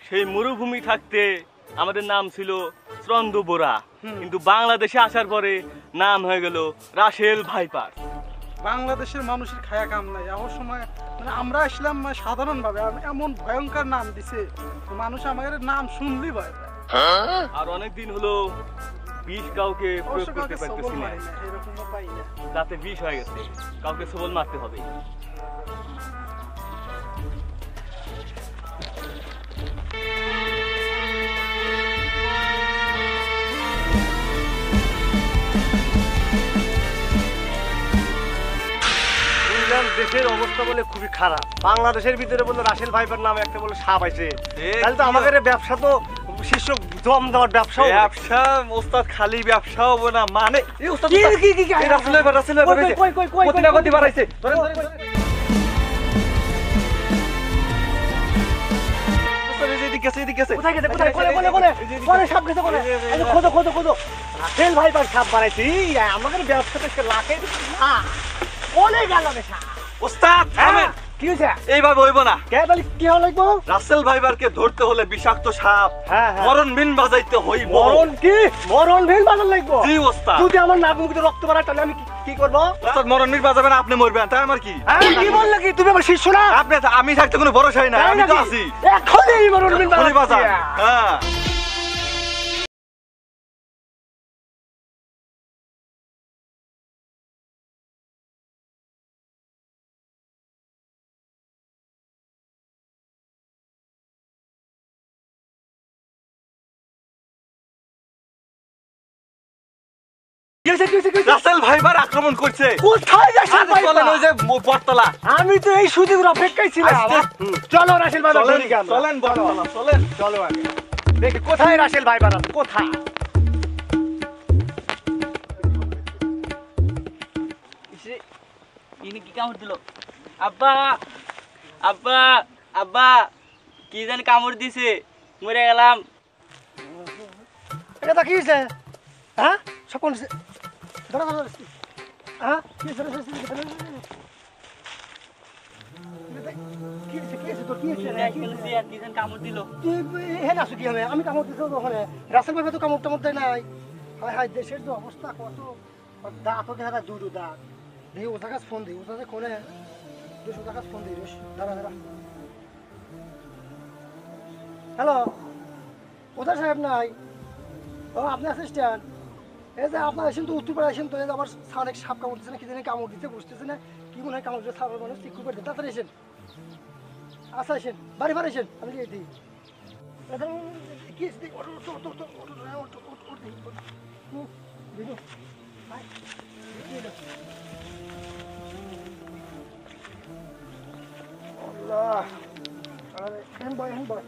সেই মরুভূমি থাকতে আমাদের নাম ছিল চন্দ্রবোরা, কিন্তু বাংলাদেশে আসার পরে নাম হয়ে গেল রাসেল ভাইপার। বাংলাদেশের মানুষের খায়া কাম নাই এমন সময়, মানে আমরা আসলাম সাধারণ ভাবে এমন ভয়ঙ্কর নাম দিছে মানুষ আমাদের নাম শুনলেই ভয় পায়। আর অনেকদিন হলো বিষ কাউকে প্রয়োগ করতে পারতেছি না, রাতে বিষ হয়ে গেছে, কাউকে সবল মারতে হবে। দেশের অবস্থা বলে খুবই খারাপ, বাংলাদেশের ভিতরে বলে রাসেল ভাইপার নামে একটা বলে সাপ আছে, তাহলে তো আমাদের ব্যবসা তো শীর্ষ দম দেওয়ার ব্যবসা। ব্যবসা ওস্তাদ খালি ব্যবসা হবে না, মানে রাসেল ভাইপার সাপ বানাইছি, আমাদের ব্যবসাটা লাখে অনেক গেল ওস্তাদ কি হয়েছে? এইভাবে হইব না। কি হলো লাগবো? রাসেল ভাইপারকে ধরতে হলে বিষাক্ত সাপ, মরণ বিন বাজাইতে হইব। মরণ কি? মরণ বিন বাজার লাগবো? জি ওস্তাদ। যদি আমার নাক মুখে রক্ত বাড়ায় তাহলে আমি কি করব? ওস্তাদ মরণ বিন বাজাবেন, আপনি মরবেন, তাই আমার কি? কি বললে কি? তুমি আমার শিষ্য না? আপনি আমি থাকতে কোনো ভরসাই না, আমি তো আছি। এখনই মরণ বিন বাজান। হ্যাঁ রাসেল ভাইপার আক্রমণ করছে। কোথায় রাসেল ভাইপার? চলেন ওই যে বটতলা। আমি তো এই সুযোগের অপেক্ষায় ছিলাম। চলো রাসেল ভাইপার ধরি কেন? চলেন বটতলা, চলেন। চলো আগে দেখি কোথায় রাসেল ভাইপার আছে, কোথায়? ইনি কি কামড় দিল? আব্বা আব্বা আব্বা, কি জানি কামড় দিছে, মরে গেলাম। এটা কি হয়েছে? হ্যাঁ সব কোন ধরো ধরো, হ্যাঁ কি হয়েছে? আমি কামড় দিতে ওখানে রাসেল ভাইপার তো কামড় টামড় দেয় নাই। হায় হায়, দেশের যে অবস্থা, কত দাঁত দেখা যায়, দুটো দাঁত। দেখি ওটার কাছে ফোন দিই, ওটাতে কোনে 200 টাকা ফোন দিই। দাঁড়া দাঁড়া। হ্যালো, ওটা সাহেব নাই? ও আপনি অ্যাসিস্ট্যান্ট? এই যে আপনার এসেন তো উত্তরপাড়া এসেন তো, এই যে আমার অনেক সাপ কামড় দিচ্ছে না, কি জানি কামড় দিতে বুঝতেছে না, কি মনে হয় কামড় দিতে সাপের মানুষ ঠিক করে দেয়। তাড়াতাড়ি এসেন। আচ্ছা এসেন, বাড়ি বাড়ি এসেন, আমি দিয়ে দিই। কি আল্লাহ, আরে হ্যান্ড বয়, হ্যান্ড বয়।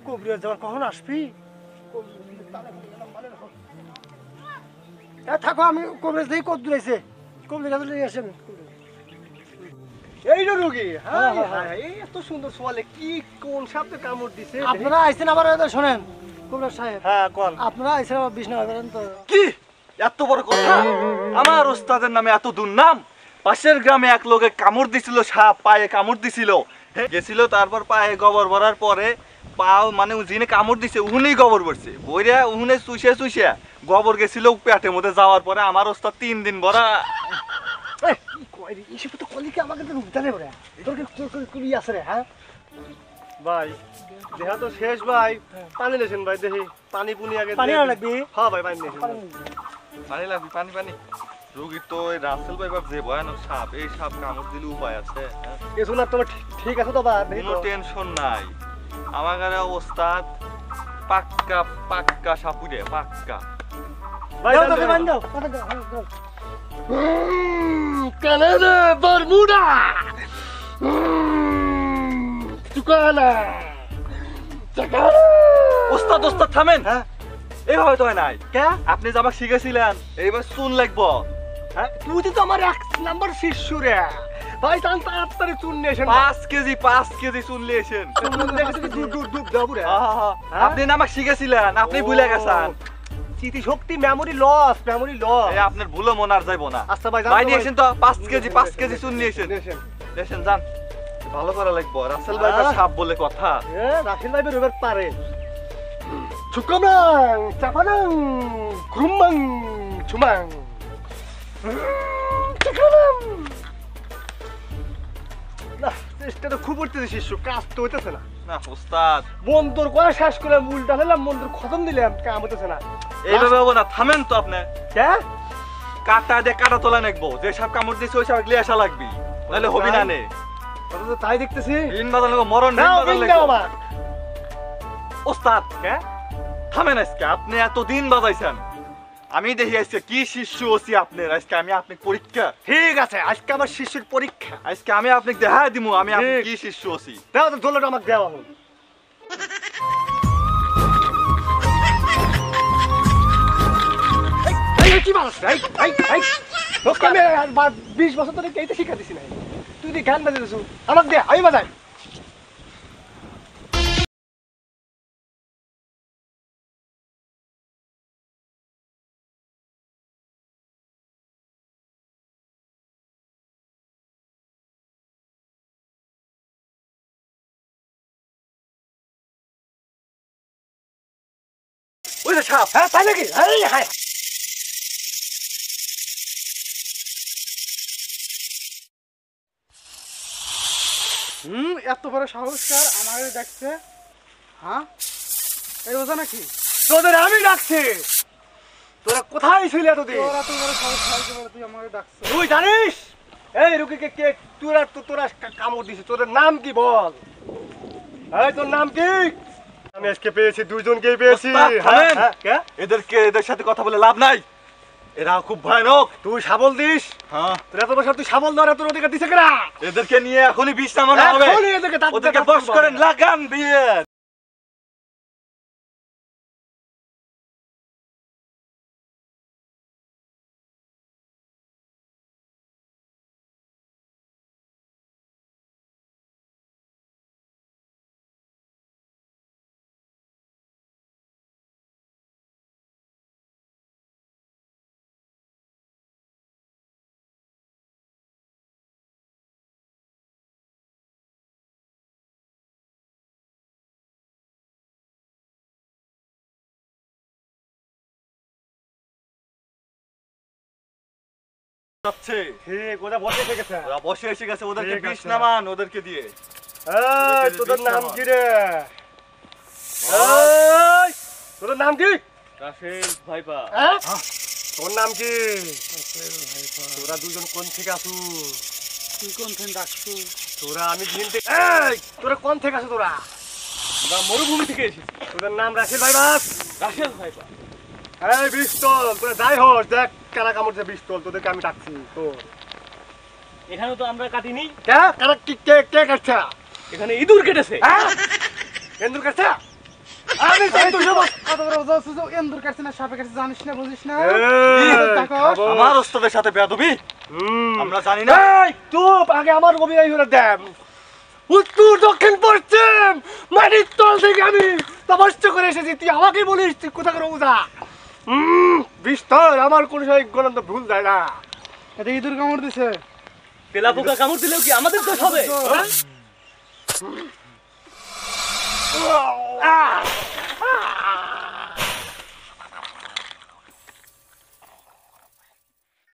কবিরাজ যাওয়ার কখন আসবি? থাকো, আমি কবিরাজ দিয়ে কত দূর আছে, কবিরাজ নিয়ে আসেন। এই যে রোগী, এত সুন্দর সোয়ালে কি কোন সাপে কামড় দিছে? আপনারা আইছেন আবার? শোনেন কবিরাজ সাহেব, হ্যাঁ কোন, আপনারা আইছেন আবার বিষ্ণু করেন তো? কি এত বড় কথা? আমার ওস্তাদের নামে এত দুর্নাম? পাশের গ্রামে এক লোকে কামড় দিছিল, সাপ পায়ে কামড় দিছিল, গেছিল, তারপর পায়ে গোবর ভরার পরে পাও মানে যিনি কামড় দিছে উহুনেই গোবর পড়ছে, বইরা উহুনে চুষে চুষে গোবর গেছিল পেটের মধ্যে, যাওয়ার পরে আমার ওস্তাদ 3 দিন ভরা। ভাই দেহা তো শেষ ভাই, পানি লেছেন ভাই, দেখি পানি পুনি আগে। পানি লাগবে? হ্যাঁ ভাই পানি লেছেন। পানি লাগবে, পানি পানি। রোগীর তো এই রাসেল ভাইপার যে ভয়ানক সাপ, এই সাপ কামড় দিলে উপায় আছে? কিছু না, তোমার ঠিক আছে তো? কোনো টেনশন নাই, আমার ঘরে ওস্তাদ পাক্কা পাক্কা সাপুরে পাক্কা। ভাই দাও দাও দাও। কানাডা বারমুডা তুকানা টাকা। ওস্তাদ ওস্তাদ থামেন। হ্যাঁ এইভাবে তো হয় নাই। কে? আপনি যে আমাকে শিখেছিলেন এইবার চুন লাগবো। হ্যাঁ তুই তো আমার 1 নাম্বার শিষ্য রে ভাই, তাড়াতাড়ি চুন নিয়ে এসেন। 5 কেজি চুন নিয়ে এসেন। আপনি না আমাকে শিখেছিলেন, আপনি ভুলে গেছেন। স্মৃতি শক্তি, মেমোরি লস, মেমোরি লস। আপনার ভুলে মনে আর যাইবো না। আচ্ছা ভাই ভাই নিয়ে এসেন তো 5 কেজি চুন নিয়ে এসেন। দেখেন যান ভালো করে লিখবো রাসেল ভাইপার সাপ বলে কথা রাখিল ভাই বেরোবার পারে চুকামাং চাপানাং ক্রুমাং চুমাং চুকামাং না চেষ্টা তো খুব করতেছে শিষ্য কাজ তো হইতেছে না না ওস্তাদ মন্তর করা শেষ করে উল্টা ফেললাম মন্তর খতম দিলাম কাম হইতেছে না এইভাবে হবো না থামেন তো আপনি কে কাটা দিয়ে কাটা তোলা নেকবো যে সাপ কামড় দিয়েছে ওই সাপ গিয়ে আসা লাগবি নাহলে হবি না নে কথা তো তাই দেখতেছি ঋণ বাদল লাগবো মরণ ঋণ নাও বাদল বিল দাও লাগবো আমার ওস্তাদ কে থামেন আজকে আপনি এত দিন বাজাইছেন আমি দেখি আজকে কি শিষ্য আছি আপনার আজকে আমি আপনাকে পরীক্ষা ঠিক আছে আজকে আমার শিষ্যের পরীক্ষা আজকে আমি আপনাকে দেখা দিমু আমি আপনার ঠিক। কি শিষ্য আছি দাও তো দোলটা আমাকে দেওয়া হল কি মানুষ তোকে আমি 20 বছর ধরে এইটা শিক্ষা দিছি না তুই যদি গান বাজাই দিছু আমাকে দে আমি বাজাই ওই যে সাপ হ্যাঁ তাই নাকি হ্যাঁ এত বড় সাহসকার আমাকে দেখছে হ্যাঁ এই ওজা নাকি তোদের আমি ডাকছি তোরা কোথায় ছিলি এতদিন তোর এত বড় সাহস খাইতে পারে তুই আমাকে ডাকছে তুই জানিস এই রুগীকে কে তোরা কামড় দিছিস তোদের নাম কি বল এই তোর নাম কি আমি আজকে পেয়েছি দুইজনকেই পেয়েছি ওস্তাদ, থামেন। কে এদের সাথে কথা বলে লাভ নাই এরা খুব ভয়ানক তুই শাবল দিস হ্যাঁ তোর এত বছর তুই শাবল ধরে তোর অধিকার দিছে কেনা এদেরকে নিয়ে এখনই বিষ নামানো হবে এখনই এদেরকে দাঁত ওদেরকে দাঁত বশ তুলবো। করেন লাগান দিয়ে যাচ্ছে ঠিক ওটা বসে এসে গেছে ওরা বসে এসে গেছে ওদেরকে ঠিক বিষ আছে। নামান ওদেরকে দিয়ে এই তোদের নাম কি রে এই তোদের নাম কি রাসেল ভাইপা হ্যাঁ তোর নাম কি তোরা দুজন কোন থেকে আসু তুই কোন থেকে ডাকছো তোরা আমি দিন থেকে এই তোরা কোন থেকে আসু তোরা আমরা মরুভূমি থেকে এসেছি তোদের নাম রাখিল ভাই বাস রাসেল ভাইপা এই বিস্তল তোরা যাই হোস দেখ কারা কামড়ছে বিস্তল তোদেরকে আমি ডাকছি তো এখানে তো আমরা কাটিনি কে কারা কি কে কে কাটছে এখানে ইঁদুর কেটেছে হ্যাঁ এন্দুর কাটছে আমি জানি তুই সব কত বড় ওজা আছে যে এন্দুর কাটছে না সাপে কাটছে জানিস না বুঝিস না দেখো আমার ওস্তাদের সাথে বেয়াদবি আমরা জানি না এই চুপ আগে আমার কবি এই হলো দেন উত্তর দক্ষিণ পশ্চিম মাটির তল থেকে আমি তপস্য করে এসেছি তুই আমাকে বলিস তুই কোথা করে ওজা বিস্তর আমার কোনো সময় গণন্ত ভুল যায় না এটা ইঁদুর কামড় দিছে তেলা পোকা কামড় দিলেও কি আমাদের দোষ হবে আহ!